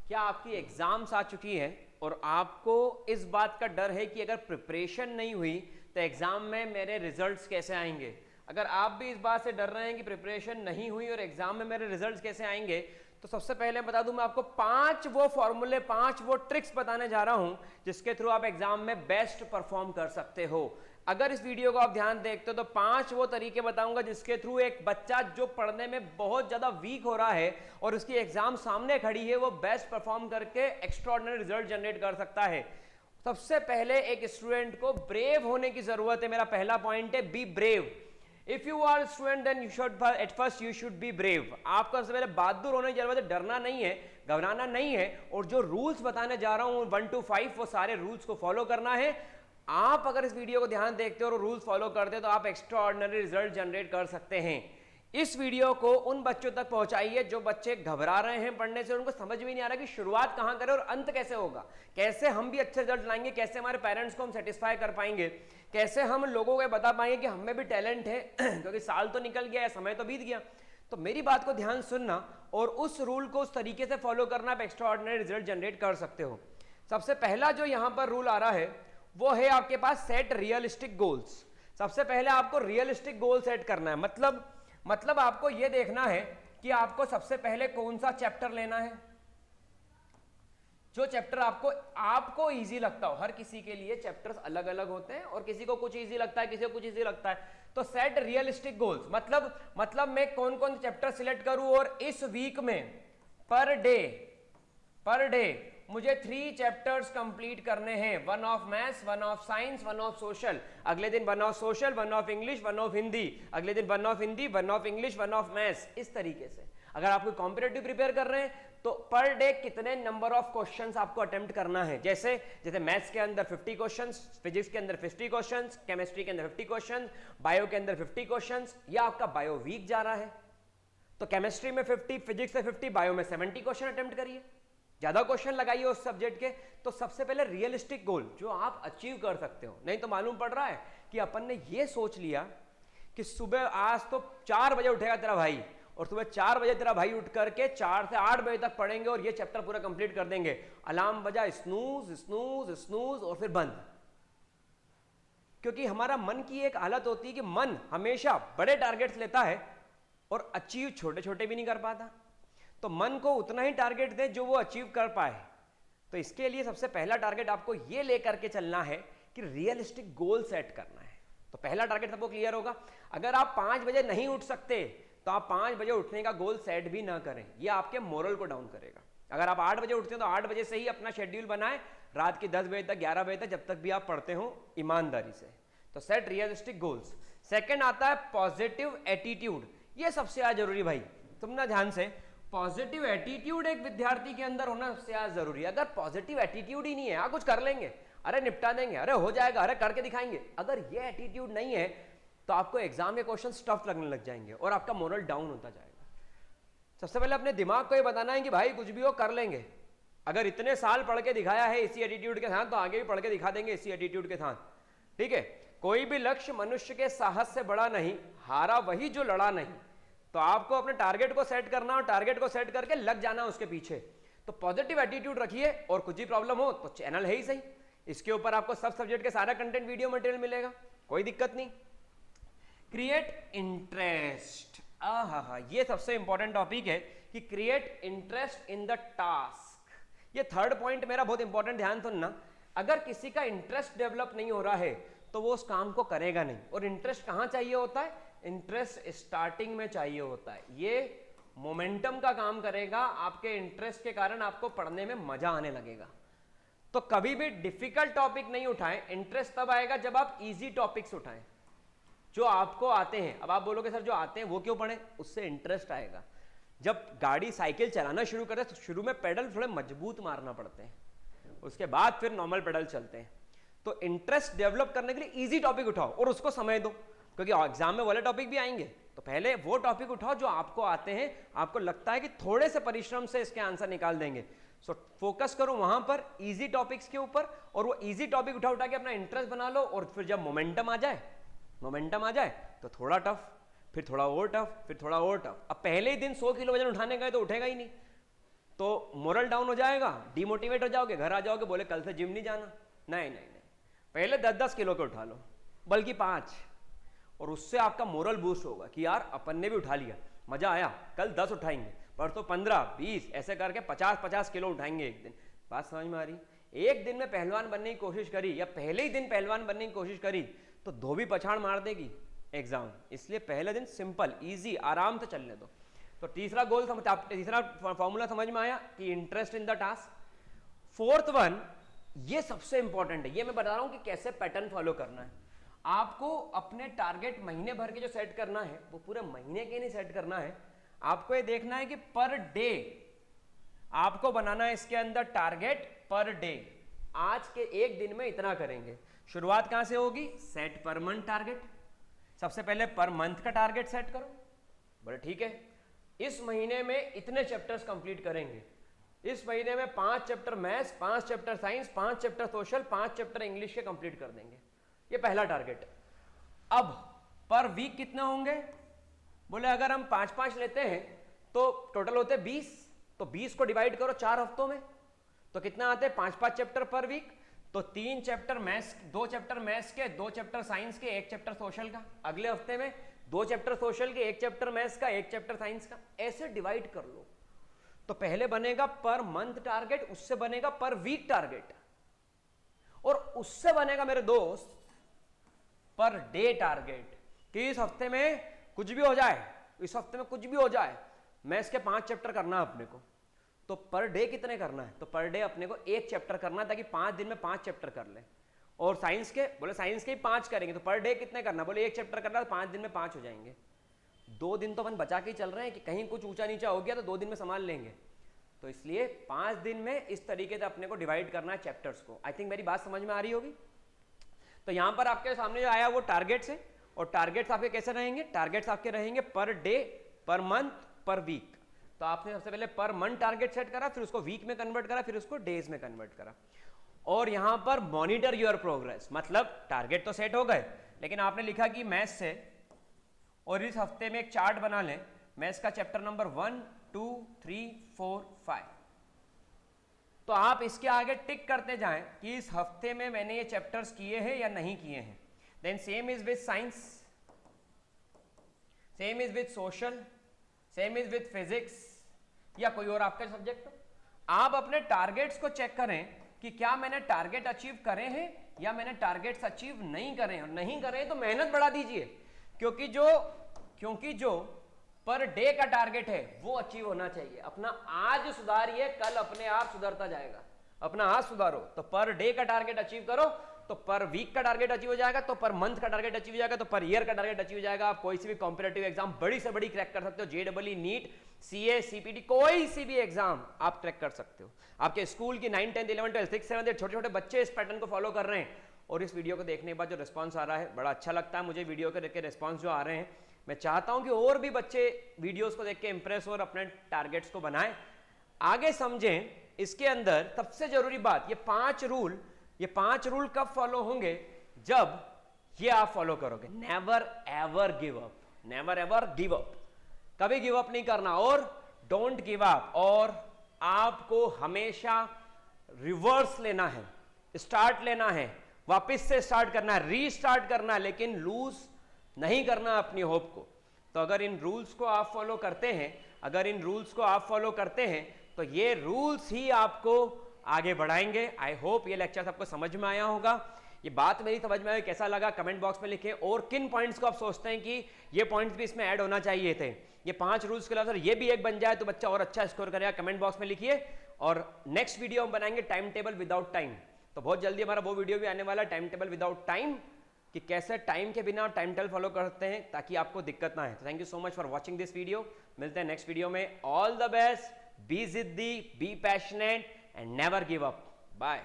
क्या आपकी एग्जाम्स आ चुकी हैं और आपको इस बात का डर है कि अगर प्रिपरेशन नहीं हुई तो एग्जाम में मेरे रिजल्ट्स कैसे आएंगे? अगर आप भी इस बात से डर रहे हैं कि प्रिपरेशन नहीं हुई और एग्जाम में मेरे रिजल्ट्स कैसे आएंगे, तो सबसे पहले बता दूं, मैं आपको 5 वो फॉर्मूले, 5 वो ट्रिक्स बताने जा रहा हूं जिसके थ्रू आप एग्जाम में बेस्ट परफॉर्म कर सकते हो। अगर इस वीडियो को आप ध्यान देखते हो तो 5 वो तरीके बताऊंगा जिसके थ्रू एक बच्चा जो पढ़ने में बहुत ज्यादा वीक हो रहा है और उसकी एग्जाम सामने खड़ी है, वो बेस्ट परफॉर्म करके एक्स्ट्राऑर्डिनरी रिजल्ट जनरेट कर सकता है। सबसे पहले एक स्टूडेंट को ब्रेव होने की जरूरत है। मेरा पहला पॉइंट है, be brave. If you are student then you should at first you should be brave. आपको सबसे पहले बहादुर होने की जरूरत है, डरना नहीं है, घबराना नहीं है, और जो रूल्स बताने जा रहा हूं 1 to 5 वो सारे रूल्स को फॉलो करना है। आप अगर इस वीडियो को ध्यान देखते हो और रूल्स फॉलो करते हो तो आप एक्स्ट्रा ऑर्डिनरी रिजल्ट जनरेट कर सकते हैं। इस वीडियो को उन बच्चों तक पहुंचाइए जो बच्चे घबरा रहे हैं पढ़ने से, उनको समझ भी नहीं आ रहा कि शुरुआत कहां करें और अंत कैसे होगा, कैसे हम भी अच्छे रिजल्ट लाएंगे, कैसे हमारे पेरेंट्स को हम सेटिस्फाई कर पाएंगे, कैसे हम लोगों को बता पाएंगे कि हमें भी टैलेंट है क्योंकि साल तो निकल गया है, समय तो बीत गया। तो मेरी बात को ध्यान सुनना और उस रूल को उस तरीके से फॉलो करना, आप एक्स्ट्रा ऑर्डिनरी रिजल्ट जनरेट कर सकते हो। सबसे पहला जो यहां पर रूल आ रहा है वो है आपके पास सेट रियलिस्टिक गोल्स। सबसे पहले आपको रियलिस्टिक गोल सेट करना है। मतलब आपको यह देखना है कि आपको सबसे पहले कौन सा चैप्टर लेना है, जो चैप्टर आपको इजी लगता हो। हर किसी के लिए चैप्टर्स अलग अलग होते हैं और किसी को कुछ इजी लगता है, किसी को कुछ इजी लगता है। तो सेट रियलिस्टिक गोल्स मतलब मैं कौन कौन चैप्टर सिलेक्ट करूं और इस वीक में पर डे मुझे 3 चैप्टर्स कंप्लीट करने हैं। 1 of maths, 1 of science, 1 of social. अगले दिन 1 of social, 1 of English, 1 of Hindi. अगले दिन 1 of Hindi, 1 of English, 1 of maths. इस तरीके से अगर आप कोई कॉम्पिटिटिव प्रिपेयर कर रहे हैं तो पर डे कितने नंबर ऑफ क्वेश्चंस आपको अटेम्प्ट करना है। जैसे मैथ्स के अंदर 50 क्वेश्चंस, फिजिक्स के अंदर 50 क्वेश्चंस, केमिस्ट्री के अंदर 50 क्वेश्चंस, बायो के अंदर 50 क्वेश्चंस। या आपका बायो वीक जा रहा है तो केमिस्ट्री में 50, फिजिक्स में 50, बायो में 70 क्वेश्चन अटेम्प्ट करिए, ज्यादा क्वेश्चन लगाइए उस सब्जेक्ट के। तो सबसे पहले रियलिस्टिक गोल जो आप अचीव कर सकते हो। नहीं तो मालूम पड़ रहा है कि अपन ने ये सोच लिया कि सुबह आज तो 4 बजे उठेगा तेरा भाई और सुबह 4 बजे तेरा भाई उठ करके 4 से 8 बजे तक पढ़ेंगे और ये चैप्टर पूरा कंप्लीट कर देंगे। अलार्म बजा, स्नूज स्नूज स्नूज और फिर बंद। क्योंकि हमारा मन की एक हालत होती है कि मन हमेशा बड़े टारगेट्स लेता है और अचीव छोटे छोटे भी नहीं कर पाता। तो मन को उतना ही टारगेट दे जो वो अचीव कर पाए। तो इसके लिए सबसे पहला टारगेट आपको ये लेकर के चलना है कि रियलिस्टिक गोल सेट करना है। तो पहला टारगेट सबको क्लियर होगा। अगर आप 5 बजे नहीं उठ सकते तो आप 5 बजे उठने का गोल सेट भी ना करें, ये आपके मोरल को डाउन करेगा। अगर आप 8 बजे उठते हैं तो 8 बजे से ही अपना शेड्यूल बनाएं, रात के 10 बजे तक, 11 बजे तक, जब तक भी आप पढ़ते हो ईमानदारी से। तो सेट रियलिस्टिक गोल्स। सेकंड आता है पॉजिटिव एटीट्यूड। ये सबसे ज्यादा जरूरी भाई, तुम ना ध्यान से। पॉजिटिव एटीट्यूड एक विद्यार्थी के अंदर होना सबसे ज्यादा जरूरी है। अगर पॉजिटिव एटीट्यूड ही नहीं है, कुछ कर लेंगे, अरे निपटा देंगे, अरे हो जाएगा, अरे करके दिखाएंगे, अगर ये एटीट्यूड नहीं है तो आपको एग्जाम के क्वेश्चन टफ लगने लग जाएंगे और आपका मोरल डाउन होता जाएगा। सबसे पहले अपने दिमाग को ये बताना है कि भाई कुछ भी हो कर लेंगे। अगर इतने साल पढ़ के दिखाया है इसी एटीट्यूड के साथ तो आगे भी पढ़ के दिखा देंगे इसी एटीट्यूड के साथ। ठीक है। कोई भी लक्ष्य मनुष्य के साहस से बड़ा नहीं, हारा वही जो लड़ा नहीं। तो आपको अपने टारगेट को सेट करना और टारगेट को सेट करके लग जाना उसके पीछे। तो पॉजिटिव एटीट्यूड रखिए और कुछ भी प्रॉब्लम हो तो चैनल है ही सही, इसके ऊपर आपको सब सब्जेक्ट के सारा कंटेंट वीडियो मटेरियल मिलेगा, कोई दिक्कत नहीं। Create interest. ये सबसे इंपॉर्टेंट टॉपिक है कि create interest in the task. ये थर्ड पॉइंट मेरा बहुत इंपॉर्टेंट, ध्यान सुनना। अगर किसी का इंटरेस्ट डेवलप नहीं हो रहा है तो वो उस काम को करेगा नहीं। और इंटरेस्ट कहां चाहिए होता है? इंटरेस्ट स्टार्टिंग में चाहिए होता है। ये मोमेंटम का काम करेगा, आपके इंटरेस्ट के कारण आपको पढ़ने में मजा आने लगेगा। तो कभी भी डिफिकल्ट टॉपिक नहीं उठाएं। इंटरेस्ट तब आएगा जब आप इजी टॉपिक्स उठाएं जो आपको आते हैं। अब आप बोलोगे सर जो आते हैं वो क्यों पढ़ें? उससे इंटरेस्ट आएगा। जब गाड़ी साइकिल चलाना शुरू करें तो शुरू में पेडल थोड़े मजबूत मारना पड़ते हैं, उसके बाद फिर नॉर्मल पेडल चलते हैं। तो इंटरेस्ट डेवलप करने के लिए इजी टॉपिक उठाओ और उसको समय दो, क्योंकि एग्जाम में वाले टॉपिक भी आएंगे। तो पहले वो टॉपिक उठाओ जो आपको आते हैं, आपको लगता है कि थोड़े से परिश्रम से इसके आंसर निकाल देंगे। सो फोकस करो वहां पर इजी टॉपिक्स के ऊपर और वो इजी टॉपिक उठा के अपना इंटरेस्ट बना लो। और फिर जब मोमेंटम आ जाए तो थोड़ा टफ, फिर थोड़ा और टफ, फिर थोड़ा और टफ। अब पहले ही दिन 100 किलो वजन उठाने गए तो उठेगा ही नहीं। तो मोरल डाउन हो जाएगा, डिमोटिवेट हो जाओगे, घर आ जाओगे, बोले कल से जिम नहीं जाना। नहीं नहीं नहीं, पहले 10-10 किलो के उठा लो, बल्कि 5, और उससे आपका मोरल बूस्ट होगा कि यार अपन ने भी उठा लिया, मजा आया, कल 10 उठाएंगे, परसों 15-20, ऐसे करके 50-50 किलो उठाएंगे एक दिन। बात समझ में आ रही? एक दिन में पहलवान बनने की कोशिश करी या पहले ही दिन पहलवान बनने की कोशिश करी तो धोबी पछाड़ मार देगी एग्जाम। इसलिए पहले दिन सिंपल इजी आराम से चलने दो। तो तीसरा गोल, तीसरा फॉर्मूला समझ में आया कि interest in the task. Fourth one, ये सबसे इंपॉर्टेंट है, ये मैं बता रहा हूं कि कैसे पैटर्न फॉलो करना है। आपको अपने टारगेट महीने भर के जो सेट करना है वो पूरे महीने के नहीं सेट करना है। आपको ये देखना है कि पर डे आपको बनाना है इसके अंदर टारगेट पर डे। आज के एक दिन में इतना करेंगे। शुरुआत कहां से होगी? Set per month target. सबसे पहले पर मंथ का टारगेट सेट करो। बोले ठीक है, इस महीने में इतने चैप्टर्स कंप्लीट करेंगे। इस महीने में 5 chapter maths, 5 chapter science, 5 chapter social, 5 chapter English के कंप्लीट कर देंगे। ये पहला टारगेट। अब पर वीक कितने होंगे? बोले अगर हम 5-5 लेते हैं तो टोटल होते 20, तो 20 को डिवाइड करो 4 हफ्तों में तो कितना आते हैं? 5-5 चैप्टर पर वीक। तो 3 चैप्टर मैथ्स, 2 चैप्टर मैथ्स के, 2 चैप्टर साइंस के, 1 चैप्टर सोशल का। अगले हफ्ते में 2 चैप्टर सोशल के, 1 चैप्टर मैथ्स का, 1 चैप्टर साइंस का। ऐसे डिवाइड कर लो। तो पहले बनेगा पर मंथ टारगेट, उससे बनेगा पर वीक टारगेट, और उससे बनेगा मेरे दोस्त पर डे टारगेट। कि इस हफ्ते में कुछ भी हो जाए, इस हफ्ते में कुछ भी हो जाए, मैथ्स के 5 चैप्टर करना है अपने को। तो पर डे कितने करना है? तो पर डे अपने को 1 चैप्टर करना है ताकि 5 दिन में 5 चैप्टर कर ले। और साइंस के, बोले साइंस के ही 5 करेंगे तो पर डे कितने करना? बोले 1 चैप्टर करना है तो 5 दिन में 5 हो जाएंगे। 2 दिन तो अपन बचा के ही चल रहे हैं कि कहीं कुछ ऊंचा नीचा हो गया तो 2 दिन में संभाल लेंगे। तो इसलिए 5 दिन में इस तरीके से अपने को डिवाइड करना है चैप्टर्स को। आई थिंक मेरी बात समझ में आ रही होगी। तो यहां पर आपके सामने जो आया वो टारगेट्स है, और टारगेट्स आपके कैसे रहेंगे? टारगेट्स आपके रहेंगे पर डे, पर मंथ, पर वीक। तो आपने सबसे पहले पर मंथ टारगेट सेट करा, फिर उसको वीक में कन्वर्ट करा, फिर उसको डेज में कन्वर्ट करा। और यहां पर मॉनिटर योर प्रोग्रेस, मतलब टारगेट तो सेट हो गए, लेकिन आपने लिखा कि मैथ्स से, और इस हफ्ते में एक चार्ट बना लें मैथ्स का चैप्टर नंबर 1, 2, 3, 4, 5। तो आप इसके आगे टिक करते जाएं कि इस हफ्ते में मैंने ये चैप्टर्स किए हैं या नहीं किए हैं। Then same is with science, same is with social, same is with physics, या कोई और आपका सब्जेक्ट हो। आप अपने टारगेट्स को चेक करें कि क्या मैंने टारगेट अचीव करे हैं या मैंने टारगेट्स अचीव नहीं करे हैं। और नहीं करे तो मेहनत बढ़ा दीजिए, क्योंकि जो पर डे का टारगेट है वो अचीव होना चाहिए। अपना आज सुधारिए, कल अपने आप सुधरता जाएगा। अपना आज सुधारो तो पर डे का टारगेट अचीव करो, तो पर वीक का टारगेट अचीव हो जाएगा, तो पर मंथ का टारगेट अचीव हो जाएगा, तो पर ईयर का टारगेट अचीव हो जाएगा। आप कोई सी भी कॉम्पिटिटिव एग्जाम बड़ी से बड़ी क्रैक कर सकते हो। जेडब्ल्यू, नीट, सीए, सीपीटी, कोई सी भी एग्जाम आप क्रैक कर सकते हो। आपके स्कूल की 9, 10, 11, 12, 6, 7, 8 छोटे छोटे बच्चे इस पैटर्न को फॉलो कर रहे हैं। और इस वीडियो को देखने के बाद जो रिस्पॉन्स आ रहा है बड़ा अच्छा लगता है मुझे। वीडियो को देख के रिस्पॉन्स जो आ रहे हैं, मैं चाहता हूं कि और भी बच्चे वीडियोस को देख के इंप्रेस हो और अपने टारगेट्स को बनाएं, आगे समझें। इसके अंदर सबसे जरूरी बात, ये 5 रूल कब फॉलो होंगे? जब ये आप फॉलो करोगे। Never ever give up, never ever give up, कभी गिव अप नहीं करना, और डोंट गिव अप। और आपको हमेशा रिवर्स लेना है, स्टार्ट लेना है, वापस से स्टार्ट करना है, रीस्टार्ट करना है, लेकिन लूज नहीं करना अपनी होप को। तो अगर इन रूल्स को आप फॉलो करते हैं, तो ये रूल्स ही आपको आगे बढ़ाएंगे। आई होप ये लेक्चर आपको समझ में आया होगा। ये बात मेरी समझ में आई, कैसा लगा कमेंट बॉक्स में लिखें। और किन पॉइंट्स को आप सोचते हैं कि ये पॉइंट्स भी इसमें ऐड होना चाहिए थे। ये 5 रूल्स के अलावा ये भी एक बन जाए तो बच्चा और अच्छा स्कोर करेगा। कमेंट बॉक्स में लिखिए। और नेक्स्ट वीडियो हम बनाएंगे टाइम टेबल विदाउट टाइम। तो बहुत जल्दी हमारा वो वीडियो भी आने वाला है, टाइम टेबल विदाउट टाइम, कि कैसे टाइम के बिना टाइम टेबल फॉलो करते हैं ताकि आपको दिक्कत ना है। तो thank you so much for watching this video. मिलते हैं नेक्स्ट वीडियो में। ऑल द बेस्ट, बी जिद्दी, be passionate and never give up. Bye.